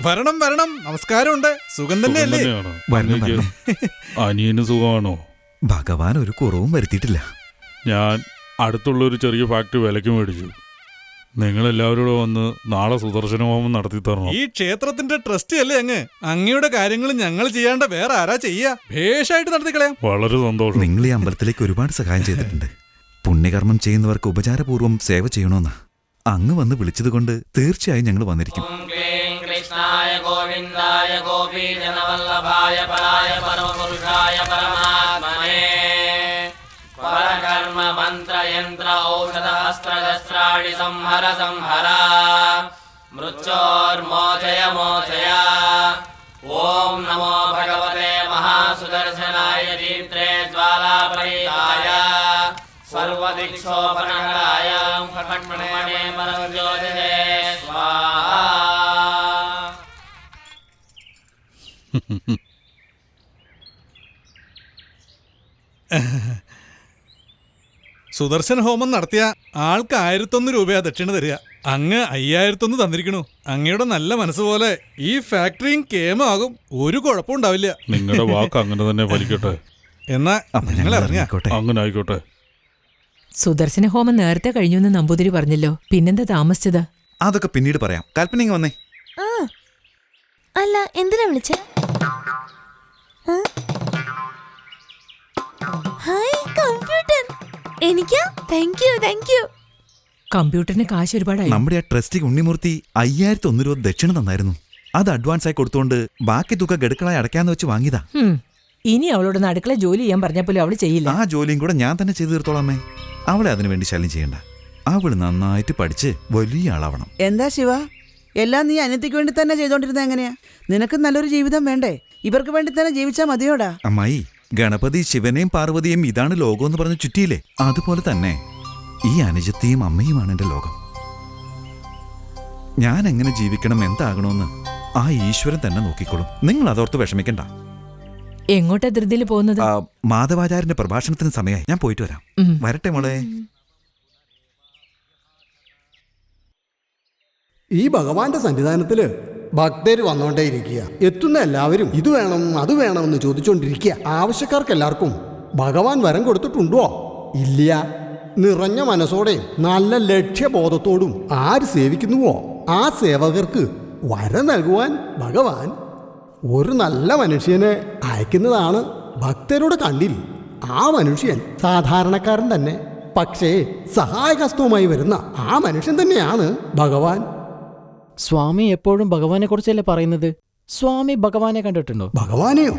വരണം വരണം. നമസ്കാരമുണ്ട്. സുഖം തന്നെയല്ലേ? അനിയന് സുഖമാണോ? ഭഗവാൻ ഒരു കുറവും വരുത്തിയിട്ടില്ല. ഞാൻ അടുത്തുള്ളൊരു ചെറിയ ഫാക്ടറി വിലയ്ക്ക് മേടിച്ചു. നിങ്ങളെല്ലാവരും വന്ന് നാളെ സുദർശന ഹോമം നടത്തി തരണം. ഈ ക്ഷേത്രത്തിന്റെ ട്രസ്റ്റ് അല്ലേ അങ്ങ്? അങ്ങയുടെ കാര്യങ്ങൾ ഞങ്ങൾ ചെയ്യാണ്ട് വേറെ ആരാ ചെയ്യാ? ഭേഷായിട്ട് നടത്തിക്കളയാം. വളരെ സന്തോഷം. നിങ്ങൾ ഈ അമ്പലത്തിലേക്ക് ഒരുപാട് സഹായം ചെയ്തിട്ടുണ്ട്. പുണ്യകർമ്മം ചെയ്യുന്നവർക്ക് ഉപചാരപൂർവ്വം സേവ ചെയ്യണമെന്ന് അങ്ങ് വന്ന് വിളിച്ചതുകൊണ്ട് തീർച്ചയായും ഞങ്ങൾ വന്നിരിക്കും. കൃഷ്ണായ ഗോവിന്ദായ ഗോപീജനവല്ലഭായ പരായ പരമപുരുഷായ പരമാത്മനേ പരകർമ്മ മന്ത്രയന്ത്ര ഔഷധസ്ത്രശസ്ത്രാണി സംഹര സംഹര മൃത്യോർമോചയ മോചയ. ഓം നമോ ഭഗവതേ മഹാസുദർശനായ ദീപ്ത്രേ ജ്വാലാപ്രഹിതായ സർവദിക്ഷോപനഹരായ ഫട്മണേ പരമജ്യോതിരേ സ്വാഹാ. സുദർശന ഹോമം നടത്തിയ ആൾക്ക് 1001 രൂപയാ ദക്ഷിണ തരിക. അങ്ങ് 5001 തന്നിരിക്കണു. അങ്ങയുടെ നല്ല മനസ്സുപോലെ ഈ ഫാക്ടറിയും കേമാകും. ഒരു കുഴപ്പം ഉണ്ടാവില്ല. നിങ്ങളുടെ വാക്ക് അങ്ങനെ തന്നെ ഫലിക്കട്ടെ. എന്നാ നിങ്ങൾ ഇറങ്ങിയ അങ്ങനെ ആയിക്കോട്ടെ. സുദർശന ഹോമം നേരത്തെ കഴിഞ്ഞു നമ്പൂതിരി പറഞ്ഞല്ലോ, പിന്നെന്താ താമസിച്ചത്? അതൊക്കെ പിന്നീട് പറയാം. കൽപ്പന വന്നേ. അല്ല, എന്തിനാ വിളിച്ചേ? Hi computer. എനിക്കാ? Thank you. കമ്പ്യൂട്ടറിന് കാശ് ഒരുപാടായി. നമ്മുടെ ആ ട്രസ്റ്റി ഉണ്ണിമൂർത്തി 5001 രൂപ ദക്ഷിണ തന്നായിരുന്നു. അത് അഡ്വാൻസ് ആയി കൊടുത്തോണ്ട് ബാക്കി തുക ഗഡുക്കളായി അടയ്ക്കാന്ന് വെച്ച് വാങ്ങിയതാ. ഇനി അവളോട് അടുക്കള ജോലി ചെയ്യാൻ പറഞ്ഞപ്പോലും അവള് ചെയ്യില്ല. ആ ജോലിയും കൂടെ ഞാൻ തന്നെ ചെയ്തു തീർത്തോളാമേ. അവളെ അതിനു വേണ്ടി ശല്യം ചെയ്യണ്ട. അവള് നന്നായിട്ട് പഠിച്ച് വലിയ ആളാവണം. എന്താ ശിവ, എല്ലാം നീ അനിയത്തിക്ക് വേണ്ടി തന്നെ ചെയ്തോണ്ടിരുന്നത്? എങ്ങനെയാ? നിനക്ക് നല്ലൊരു ജീവിതം വേണ്ടേ? ഇവർക്ക് വേണ്ടി തന്നെ ജീവിച്ചാ മതിയോടാ. അമ്മായി, ഗണപതി ശിവനെയും പാർവതിയും ഇതാണ് ലോകം എന്ന് പറഞ്ഞ് ചുറ്റിയില്ലേ? അതുപോലെ തന്നെ ഈ അനുജത്തിയും അമ്മയുമാണ് എന്റെ ലോകം. ഞാൻ എങ്ങനെ ജീവിക്കണം, എന്താകണമെന്ന് ആ ഈശ്വരൻ തന്നെ നോക്കിക്കോളും. നിങ്ങൾ അതോർത്ത് വിഷമിക്കണ്ട. എങ്ങോട്ടാ ധൃതിയിൽ പോകുന്നത്? മാധവാചാര്യന്റെ പ്രഭാഷണത്തിന് സമയമായി. ഞാൻ പോയിട്ട് വരാം. വരട്ടെ മോളെ. ഈ ഭഗവാന്റെ സന്നിധാനത്തില് ഭക്തര് വന്നോണ്ടേയിരിക്കുക. എത്തുന്ന എല്ലാവരും ഇത് വേണം അത് വേണമെന്ന് ചോദിച്ചുകൊണ്ടിരിക്കുക. ആവശ്യക്കാർക്ക് എല്ലാവർക്കും ഭഗവാൻ വരം കൊടുത്തിട്ടുണ്ടോ? ഇല്ല. നിറഞ്ഞ മനസ്സോടെയും നല്ല ലക്ഷ്യബോധത്തോടും ആര് സേവിക്കുന്നുവോ ആ സേവകർക്ക് വരം നൽകുവാൻ ഭഗവാൻ ഒരു നല്ല മനുഷ്യനെ അയക്കുന്നതാണ് ഭക്തരുടെ കണ്ടിൽ. ആ മനുഷ്യൻ സാധാരണക്കാരൻ തന്നെ, പക്ഷേ സഹായഹസ്തവുമായി വരുന്ന ആ മനുഷ്യൻ തന്നെയാണ് ഭഗവാൻ. സ്വാമി എപ്പോഴും ഭഗവാനെ കുറിച്ചല്ലേ പറയുന്നത്? സ്വാമി ഭഗവാനെ കണ്ടിട്ടുണ്ടോ? ഭഗവാനെയോ?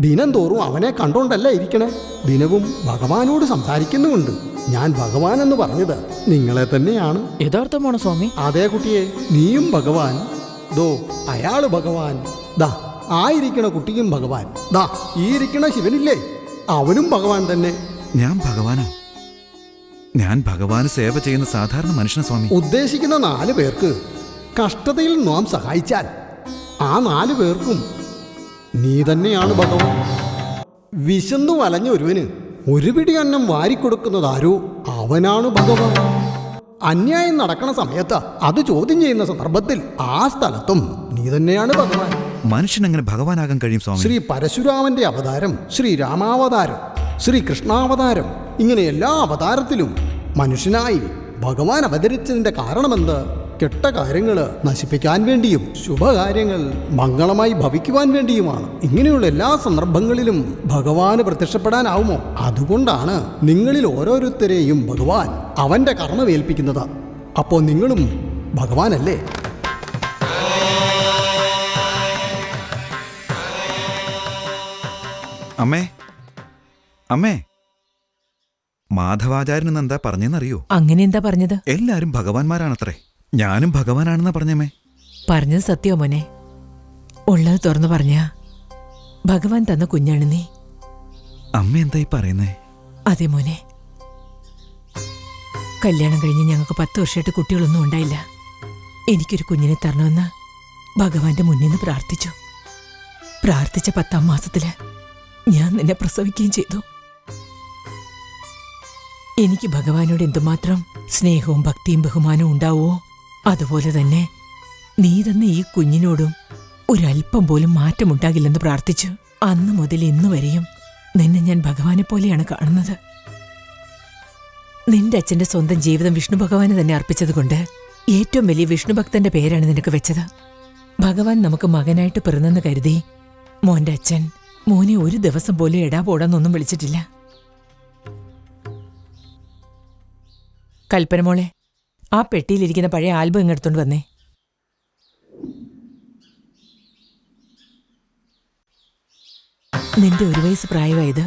ദിനം തോറും അവനെ കണ്ടോണ്ടല്ല ഇരിക്കണേ. ദിനവും ഭഗവാനോട് സംസാരിക്കുന്നുമുണ്ട്. ഞാൻ ഭഗവാൻ എന്ന് പറഞ്ഞത് നിങ്ങളെ തന്നെയാണ്. യഥാർത്ഥമാണോ സ്വാമി? അതേ കുട്ടിയെ, നീയും ഭഗവാൻ. ദോ അയാള് ഭഗവാൻ. ദാ ആയിരിക്കണ കുട്ടിയും ഭഗവാൻ. ദാ ഈ ഇരിക്കണ ശിവനില്ലേ, അവനും ഭഗവാൻ തന്നെ. ഞാൻ ഭഗവാനോ? ഞാൻ ഭഗവാന് സേവ ചെയ്യുന്ന സാധാരണ മനുഷ്യന സ്വാമി. ഉദ്ദേശിക്കുന്ന 4 പേർക്ക് കഷ്ടതയിൽ നാം സഹായിച്ചാൽ ആ 4 പേർക്കും നീ തന്നെയാണ് ഭഗവാൻ. വിശന്നു വലഞ്ഞ ഒരുവന് ഒരു പിടി അന്നം വാരിക്കൊടുക്കുന്നതാരോ അവനാണ് ഭഗവാൻ. അന്യായം നടക്കണ സമയത്ത് അത് ചോദ്യം ചെയ്യുന്ന സന്ദർഭത്തിൽ ആ സ്ഥലത്തും നീ തന്നെയാണ് ഭഗവാൻ. മനുഷ്യൻ എങ്ങനെ ഭഗവാനാകാൻ കഴിയും സ്വാമി? ശ്രീ പരശുരാമന്റെ അവതാരം, ശ്രീ രാമാവതാരം, ശ്രീ കൃഷ്ണാവതാരം, ഇങ്ങനെ എല്ലാ അവതാരത്തിലും മനുഷ്യനായി ഭഗവാൻ അവതരിച്ചതിന്റെ കാരണമെന്ത്? കെട്ട കാര്യങ്ങൾ നശിപ്പിക്കാൻ വേണ്ടിയും ശുഭകാര്യങ്ങൾ മംഗളമായി ഭവിക്കുവാൻ വേണ്ടിയുമാണ്. ഇങ്ങനെയുള്ള എല്ലാ സന്ദർഭങ്ങളിലും ഭഗവാന് പ്രത്യക്ഷപ്പെടാനാവുമോ? അതുകൊണ്ടാണ് നിങ്ങളിൽ ഓരോരുത്തരെയും ഭഗവാൻ അവന്റെ കർമ്മമേൽപ്പിക്കുന്നത്. അപ്പോൾ നിങ്ങളും ഭഗവാനല്ലേ? അമ്മേ, അമ്മേ, മാധവാചാര്യൻ എന്താ പറഞ്ഞെന്നറിയോ? അങ്ങനെ എന്താ പറഞ്ഞത്? എല്ലാരും ഭഗവാന്മാരാണത്രേ. ഞാനും ഭഗവാനാണെന്നാ പറഞ്ഞമ്മേ. പറഞ്ഞത് സത്യോ മോനെ? ഉള്ളത് തുറന്നു പറഞ്ഞ ഭഗവാൻ തന്ന കുഞ്ഞാണ് നീ. അമ്മ എന്തായി പറയുന്നേ? അതെ മോനെ, കല്യാണം കഴിഞ്ഞ് ഞങ്ങൾക്ക് 10 വർഷമായിട്ട് കുട്ടികളൊന്നും ഉണ്ടായില്ല. എനിക്കൊരു കുഞ്ഞിനെ തരണമെന്ന് ഭഗവാന്റെ മുന്നിൽ നിന്ന് പ്രാർത്ഥിച്ചു. പ്രാർത്ഥിച്ച 10ാം മാസത്തില് ഞാൻ നിന്നെ പ്രസവിക്കുകയും ചെയ്തു. എനിക്ക് ഭഗവാനോട് എന്തുമാത്രം സ്നേഹവും ഭക്തിയും ബഹുമാനവും ഉണ്ടാവുമോ അതുപോലെ തന്നെ നീ തന്ന ഈ കുഞ്ഞിനോടും ഒരല്പം പോലും മാറ്റമുണ്ടാകില്ലെന്ന് പ്രാർത്ഥിച്ചു. അന്ന് മുതൽ ഇന്ന് വരെയും നിന്നെ ഞാൻ ഭഗവാനെ പോലെയാണ് കാണുന്നത്. നിന്റെ അച്ഛന്റെ സ്വന്തം ജീവിതം വിഷ്ണു ഭഗവാന് തന്നെ അർപ്പിച്ചതുകൊണ്ട് ഏറ്റവും വലിയ വിഷ്ണുഭക്തന്റെ പേരാണ് നിനക്ക് വെച്ചത്. ഭഗവാൻ നമുക്ക് മകനായിട്ട് പിറന്നെന്ന് കരുതി മോന്റെ അച്ഛൻ മോനെ ഒരു ദിവസം പോലും എടാ പോടാന്നൊന്നും വിളിച്ചിട്ടില്ല. കൽപ്പനമോളെ, ആ പെട്ടിയിലിരിക്കുന്ന പഴയ ആൽബം ഇങ്ങെടുത്തോണ്ട് വന്നേ. നിന്റെ 1 വയസ്സ് പ്രായമായത്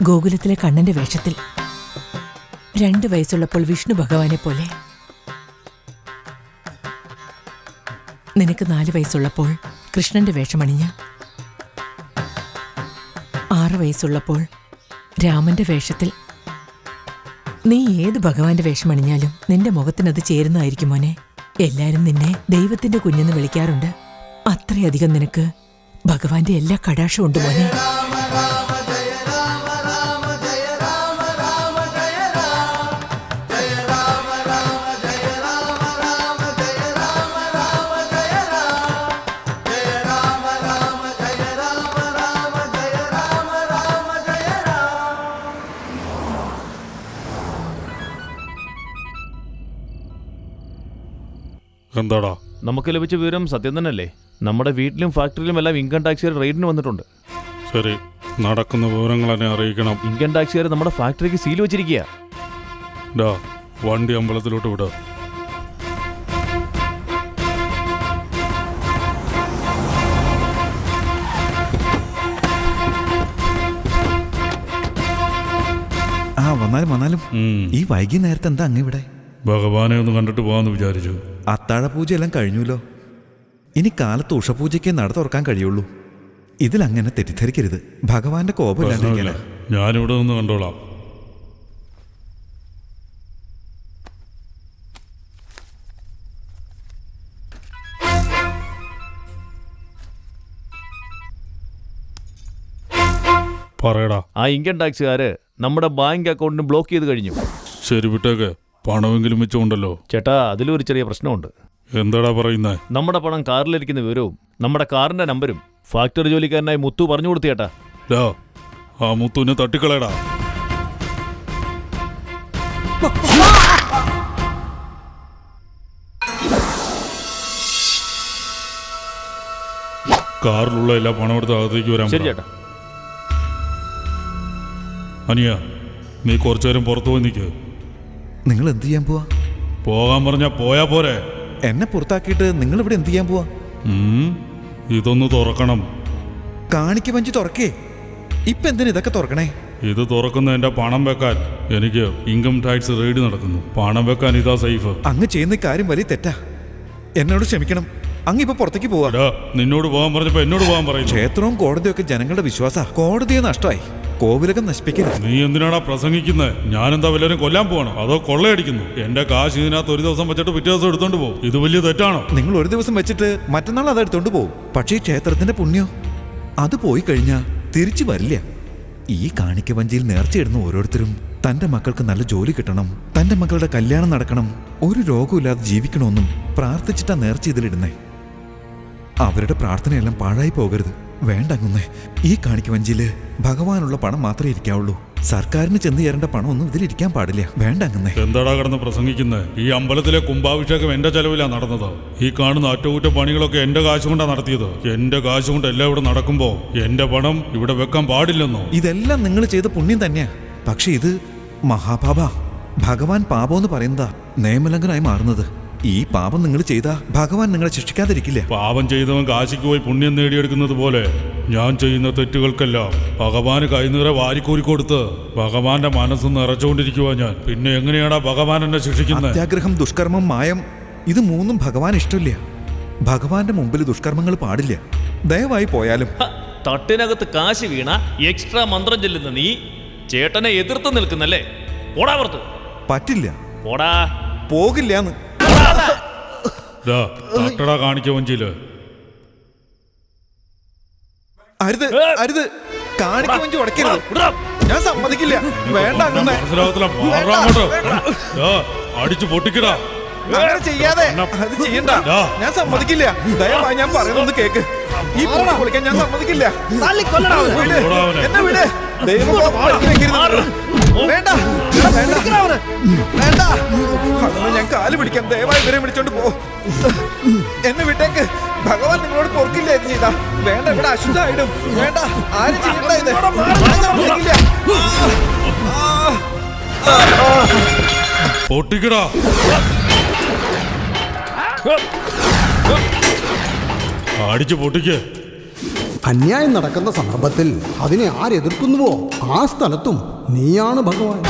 ഗോകുലത്തിലെ കണ്ണന്റെ വേഷത്തിൽ, 2 വയസ്സുള്ളപ്പോൾ വിഷ്ണു ഭഗവാനെ പോലെ, നിനക്ക് 4 വയസ്സുള്ളപ്പോൾ കൃഷ്ണന്റെ വേഷമണിഞ്ഞ്, 6 വയസ്സുള്ളപ്പോൾ രാമന്റെ വേഷത്തിൽ. നീ ഏത് ഭഗവാന്റെ വേഷമണിഞ്ഞാലും നിന്റെ മുഖത്തിനത് ചേരുന്നതായിരിക്കും മോനെ. എല്ലാരും നിന്നെ ദൈവത്തിന്റെ കുഞ്ഞെന്ന് വിളിക്കാറുണ്ട്. അത്രയധികം നിനക്ക് ഭഗവാന്റെ എല്ലാ കടാക്ഷവും ഉണ്ട് മോനെ. എന്താടാ? നമുക്ക് ലഭിച്ച വിവരം സത്യം തന്നെയല്ലേ? നമ്മുടെ വീട്ടിലും ഫാക്ടറിയിലും എല്ലാം ഇൻകം ടാക്സുകാർ റെയ്ഡിന് വന്നിട്ടുണ്ട്. ശരി, നടക്കുന്ന വിവരങ്ങൾ എന്നെ അറിയിക്കണം. ഇൻകം ടാക്സുകാർ നമ്മുടെ ഫാക്ടറിക്ക് സീൽ വെച്ചിരിക്കുക. വണ്ടി അമ്പലത്തിലോട്ട് വിട. വന്നാലും ഈ വൈകി നേരത്തെ എന്താ അങ്ങ് ഇവിടെ? ഭഗവാനെ ഒന്ന് കണ്ടിട്ട് പോവാന്ന് വിചാരിച്ചു. അത്താഴപൂജയെല്ലാം കഴിഞ്ഞുല്ലോ. ഇനി കാലത്ത് ഉഷപൂജയ്ക്ക് നട തുറക്കാൻ കഴിയുള്ളൂ. ഇതിലങ്ങനെ തെറ്റിദ്ധരിക്കരുത്. ഭഗവാന്റെ കോപമില്ല. ഞാനിവിടെ നിന്ന് കണ്ടോളാം. പറയടാ. ആ ഇൻകം ടാക്സുകാര് നമ്മുടെ ബാങ്ക് അക്കൗണ്ടിന് ബ്ലോക്ക് ചെയ്ത് കഴിഞ്ഞു. ശരി, വിട്ടേക്ക്. പണമെങ്കിലും വെച്ചുകൊണ്ടല്ലോ. ചേട്ടാ, അതിലൊരു ചെറിയ പ്രശ്നമുണ്ട്. എന്താടാ പറയുന്നേ? നമ്മുടെ പണം കാറിലിരിക്കുന്ന വിവരവും നമ്മുടെ കാറിന്റെ നമ്പരും ഫാക്ടറി ജോലിക്കാരനായി മുത്തു പറഞ്ഞു കൊടുത്തു ചേട്ടാ. ആ മുത്തുവിനെ തട്ടിക്കളയടാ. കാറിലുള്ള എല്ലാ പണം എടുത്ത് അകത്തേക്ക് വരാൻ. ശരി ചേട്ടാ. അനിയ, നീ കുറച്ചു നേരം പുറത്തു പോയി നിൽക്ക്. നിങ്ങൾ എന്ത് ചെയ്യാൻ പോവാ? പോകാൻ പറഞ്ഞാ പോയാ പോരെ? എന്നെ പുറത്താക്കിയിട്ട് നിങ്ങൾ ഇവിടെ എന്ത് ചെയ്യാൻ പോവാ? ഇതൊന്ന് തുറക്കണം. കാണിക്ക വഞ്ചി തുറക്കേ. ഇപ്പൊ എന്തിനാ ഇതൊക്കെ തുറക്കണേ? ഇത് തുറക്കുന്ന എന്റെ പണം വെക്കാൻ. എനിക്ക് ഇൻകം ടാക്സ് റെയ്ഡ് നടക്കുന്നു. പണം വെക്കാൻ ഇതാ സേഫ്. അങ്ങ് ചെയ്യുന്ന കാര്യം വലിയ തെറ്റാ. എന്നോട് ക്ഷമിക്കണം. അങ്ങ് ഇപ്പൊ പുറത്തേക്ക് പോവാ. നിന്നോട് പോകാൻ പറഞ്ഞപ്പോ എന്നോട് പോകാൻ പറയും. ക്ഷേത്രവും കോടതിയും ഒക്കെ ജനങ്ങളുടെ വിശ്വാസ. കോടതിയെ നഷ്ടമായി. കോവിലകം നശിപ്പിക്കരുത്. നീ എന്തിനാടാ പ്രസംഗിക്കുന്നത്? ഞാനെന്താ വല്ലവരും കൊല്ലാൻ പോകണോ അതോ കൊള്ളയടിക്കുന്നു? എന്റെ കാശ് ഇതിനകത്ത് ഒരു ദിവസം വെച്ചിട്ട് പിറ്റേ ദിവസം എടുത്തോണ്ട് പോകും. ഇത് വലിയ തെറ്റാണോ? നിങ്ങൾ ഒരു ദിവസം വെച്ചിട്ട് മറ്റന്നാൾ അത് എടുത്തോണ്ട് പോകും. പക്ഷേ ഈ ക്ഷേത്രത്തിന്റെ പുണ്യോ അത് പോയി കഴിഞ്ഞാ തിരിച്ചു വരില്ല. ഈ കാണിക്ക വഞ്ചിയിൽ നേർച്ചയിടുന്ന ഓരോരുത്തരും തന്റെ മക്കൾക്ക് നല്ല ജോലി കിട്ടണം, തന്റെ മക്കളുടെ കല്യാണം നടക്കണം, ഒരു രോഗമില്ലാതെ ജീവിക്കണമെന്നും പ്രാർത്ഥിച്ചിട്ടാ നേർച്ച ഇതിലിടുന്നേ. അവരുടെ പ്രാർത്ഥനയെല്ലാം പാഴായി പോകരുത്. വേണ്ടങ്ങുന്നേ. ഈ കാണിക്ക വഞ്ചിയില് ഭഗവാനുള്ള പണം മാത്രമേ ഇരിക്കാവുള്ളൂ. സർക്കാരിന് ചെന്ന് ചേരേണ്ട പണമൊന്നും ഇതിലിരിക്കാൻ പാടില്ല. വേണ്ടങ്ങുന്നേ. എന്താടാ കിടന്ന് പ്രസംഗിക്കുന്നത്? ഈ അമ്പലത്തിലെ കുംഭാഭിഷേകം എന്റെ ചെലവിലാ നടന്നത്. ഈ കാണുന്ന അറ്റകുറ്റപ്പണികളൊക്കെ എന്റെ കാശ് കൊണ്ടാ നടത്തിയത്. എന്റെ കാശ് കൊണ്ട് എല്ലാം ഇവിടെ നടക്കുമ്പോ എന്റെ പണം ഇവിടെ വെക്കാൻ പാടില്ലെന്നോ? ഇതെല്ലാം നിങ്ങൾ ചെയ്ത പുണ്യം തന്നെയാ. പക്ഷെ ഇത് മഹാപാപ. ഭഗവാൻ പാപമെന്ന് പറയുന്നതാ നിയമലംഘനമായി മാറുന്നത്. ഈ പാപം നിങ്ങൾ ചെയ്താ ഭഗവാൻ നിങ്ങളെ ശിക്ഷിക്കാതിരിക്കില്ല. പാപം ചെയ്തവൻ കാശിക്ക് പോയി പുണ്യം നേടിയെടുക്കുന്നത് പോലെ ഞാൻ ചെയ്യുന്ന തെറ്റുകൾക്കെല്ലാം ഭഗവാന് കൈനീറെ വാരിക്കോരി കൊടുത്ത് ഭഗവാന്റെ മനസ്സ് നിറച്ചുകൊണ്ടിരിക്കുക ഞാൻ. പിന്നെ എങ്ങനെയാടാ ഭഗവാൻ എന്നെ ശിക്ഷിക്കുന്നത്? അത്യാഗ്രഹം, ദുഷ്കർമ്മം, മായം, ഇത് മൂന്നും ഭഗവാൻ ഇഷ്ടമില്ല. ഭഗവാന്റെ മുമ്പിൽ ദുഷ്കർമ്മങ്ങൾ പാടില്ല. ദയവായി പോയാലും. തട്ടിനകത്ത് കാശ് വീണ എക്സ്ട്രാ മന്ത്രം ചെല്ലുന്ന നീ ചേട്ടനെ എതിർത്ത് നിൽക്കുന്നല്ലേ? പോടാ പുറത്ത്. പറ്റില്ല. പോടാ. പോകില്ലാന്ന്. തട്ടടാ കാണിക്ക വഞ്ചിയില്. അരുത്, അരുത്. കാണിക്ക വഞ്ചി ഉടക്കരുത്. ഞാൻ സമ്മതിക്കില്ല. വേണ്ട. അടിച്ചു പൊട്ടിക്കടാ. അങ്ങനെ ചെയ്യാതെ. അത് ചെയ്യണ്ട. ഞാൻ സമ്മതിക്കില്ല. ദയവായി ഞാൻ പറയുന്നത് കേക്ക്. ഈ പൂട്ട് പൊളിക്കാൻ ഞാൻ സമ്മതിക്കില്ല. ഓടാ അവനെ. എന്നെ വിട്. ദൈവം പഠിച്ചു വെക്കരുത്. വേണ്ട വേണ്ട വേണ്ട. അതൊന്നും ഞാൻ കാല് പിടിക്കാം. ദയവായി ഇവരെ വിളിച്ചോണ്ട് പോ. എന്നെ വിട്ടേക്ക്. ഭഗവാൻ നിങ്ങളോട് പൊറുക്കില്ല ഇത് ചെയ്താ. വേണ്ട, ഇവിടെ അശുദ്ധായിടും. വേണ്ട, ആരും ചെയ്യണ്ട ഇത്. ഞാൻ സമ്മതിക്കില്ല. പൊട്ടിക്കടാ. അടിച്ചു പൊട്ടിക്ക്. അന്യായം നടക്കുന്ന സന്ദർഭത്തിൽ അതിനെ ആരെതിർക്കുന്നുവോ ആ സ്ഥലത്തും നീയാണ് ഭഗവാൻ.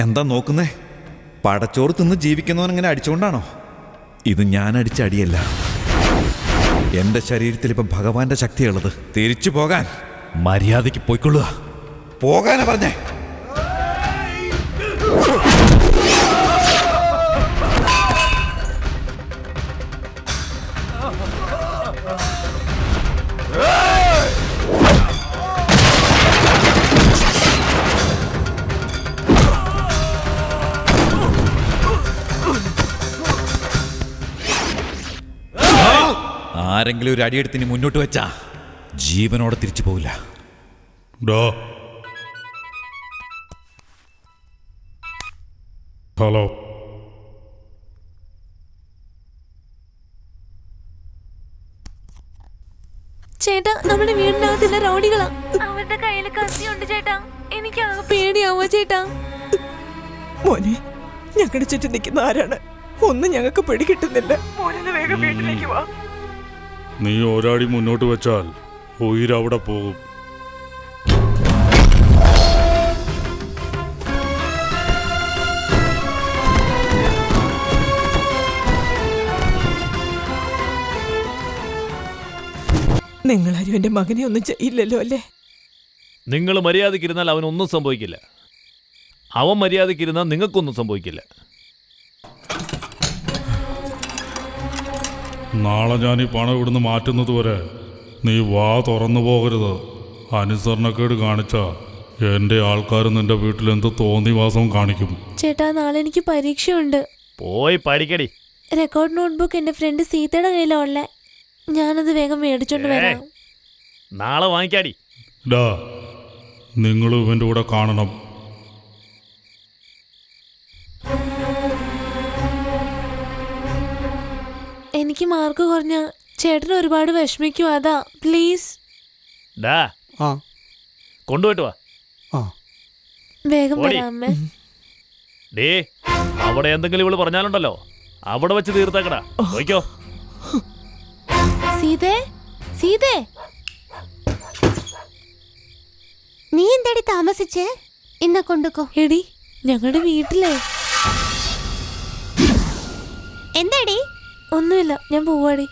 എന്താ നോക്കുന്നേ? പടച്ചോറ് തിന്ന് ജീവിക്കുന്നവൻ ഇങ്ങനെ അടിച്ചുകൊണ്ടാണോ? ഇത് ഞാൻ അടിച്ച അടിയല്ല. എന്റെ ശരീരത്തിൽ ഇപ്പൊ ഭഗവാന്റെ ശക്തിയുള്ളത്. തിരിച്ചു പോകാൻ മര്യാദയ്ക്ക് പോയിക്കൊള്ളുക. പോകാനാ പറഞ്ഞേ. ആരെങ്കിലും ഒരു അടിയെടുത്തിന് മുന്നോട്ട് വെച്ചാ ജീവനോടെ തിരിച്ചു പോവില്ല. ഹലോ. ചേട്ടാ, നമ്മുടെ വീടിനകത്തുള്ള റൗഡികളാ. അവരുടെ കയ്യിൽ കത്തിയുണ്ട് ചേട്ടാ. എനിക്ക് ആകെ പേടിയാവോ ചേട്ടാ. മോനെ, ഞങ്ങളുടെ ചുറ്റും നിൽക്കുന്ന ആരാണ്? ഒന്നും ഞങ്ങൾക്ക് പിടികിട്ടുന്നില്ല. മോനെ വേഗം വീട്ടിലേക്ക് വാ. നീ ഒരാടി മുന്നോട്ട് വെച്ചാൽ ഉയരവിടെ പോകും. നിങ്ങളാരും എന്റെ മകനെ ഒന്നും ചെയ്യില്ലല്ലോ അല്ലേ? നിങ്ങൾ മര്യാദക്കിരുന്നാൽ അവനൊന്നും സംഭവിക്കില്ല. അവൻ മര്യാദക്കിരുന്നാൽ നിങ്ങൾക്കൊന്നും സംഭവിക്കില്ല. നാളെ ഞാൻ ഈ പണം ഇവിടുന്ന് മാറ്റുന്നത് വരെ നീ വാ തുറന്നു പോകരുത്. അനുസരണക്കേട് കാണിച്ച എൻ്റെ ആൾക്കാർ നിന്റെ വീട്ടിൽ എന്ത് തോന്നിവാസം കാണിക്കും. ചേട്ടാ, നാളെ എനിക്ക് പരീക്ഷയുണ്ട്. പോയി പഠിക്കടി. റെക്കോർഡ് നോട്ട്ബുക്ക് എന്റെ ഫ്രണ്ട് സീതയുടെ കയ്യിലുള്ള. ഞാനത് വേഗം മേടിച്ചോണ്ട് വരാം. നാളെ വാങ്ങിക്കാടി. നിങ്ങൾ ഇവൻ്റെ കൂടെ കാണണം. എനിക്ക് മാർക്ക് കുറഞ്ഞ ചേട്ടന് ഒരുപാട് വിഷമിക്കും. അതാ പ്ലീസ്. കൊണ്ടുപോയിട്ട് വാ. വേഗം വരാം അമ്മേ. ഡേ, അവിടെ എന്തെങ്കിലും ഇവള് പറഞ്ഞാലുണ്ടല്ലോ, അവിടെ വെച്ച് തീർത്തേക്കടാ. പോയിക്കോ. സീതേ, സീതേ, നീ എന്താടി താമസിച്ചേ? ഇന്ന കൊണ്ടുക്കോ. എടി, ഞങ്ങളുടെ വീട്ടിലേ. എന്താടി? ഒന്നുമില്ല, ഞാൻ പോവാടി.